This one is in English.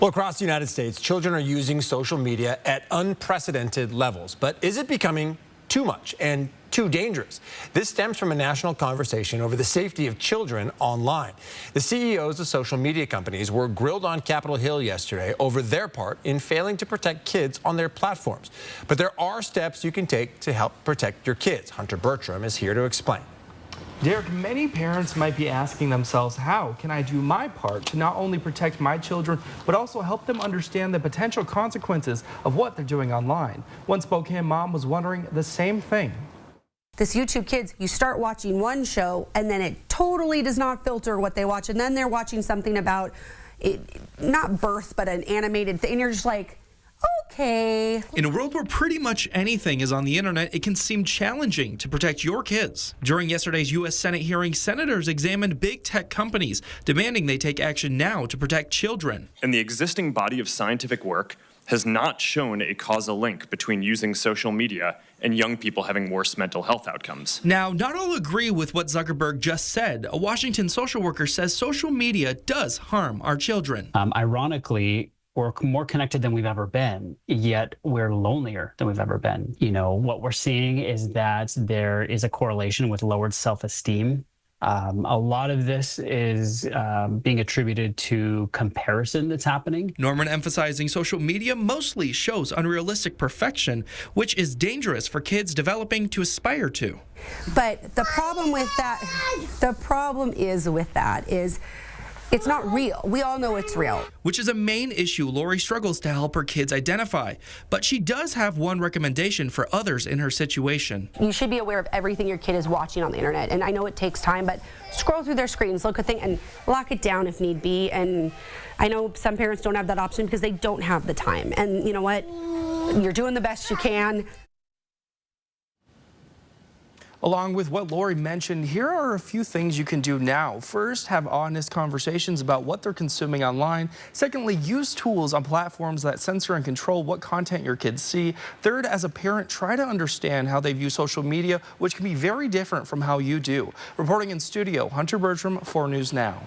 Well, across the United States, children are using social media at unprecedented levels. But is it becoming too much and too dangerous? This stems from a national conversation over the safety of children online. The CEOs of social media companies were grilled on Capitol Hill yesterday over their part in failing to protect kids on their platforms. But there are steps you can take to help protect your kids. Hunter Bertram is here to explain. Derek, many parents might be asking themselves, how can I do my part to not only protect my children, but also help them understand the potential consequences of what they're doing online? One Spokane mom was wondering the same thing. This YouTube Kids, you start watching one show and then it totally does not filter what they watch. And then they're watching something about, not birth, but an animated thing. And you're just like, okay. In a world where pretty much anything is on the internet, it can seem challenging to protect your kids. During yesterday's U.S. Senate hearing, senators examined big tech companies, demanding they take action now to protect children. And the existing body of scientific work has not shown a causal link between using social media and young people having worse mental health outcomes. Now, not all agree with what Zuckerberg just said. A Washington social worker says social media does harm our children. Ironically, we're more connected than we've ever been, yet we're lonelier than we've ever been. You know, what we're seeing is that there is a correlation with lowered self-esteem. A lot of this is being attributed to comparison that's happening. Norman emphasizing social media mostly shows unrealistic perfection, which is dangerous for kids developing to aspire to. But the problem with that, is it's not real. We all know it's real. Which is a main issue Lori struggles to help her kids identify. But she does have one recommendation for others in her situation. You should be aware of everything your kid is watching on the internet. And I know it takes time, but scroll through their screens, look at things, and lock it down if need be. And I know some parents don't have that option because they don't have the time. And you know what? You're doing the best you can. Along with what Lori mentioned, here are a few things you can do now. First, have honest conversations about what they're consuming online. Secondly, use tools on platforms that censor and control what content your kids see. Third, as a parent, try to understand how they view social media, which can be very different from how you do. Reporting in studio, Hunter Bertram, 4 News Now.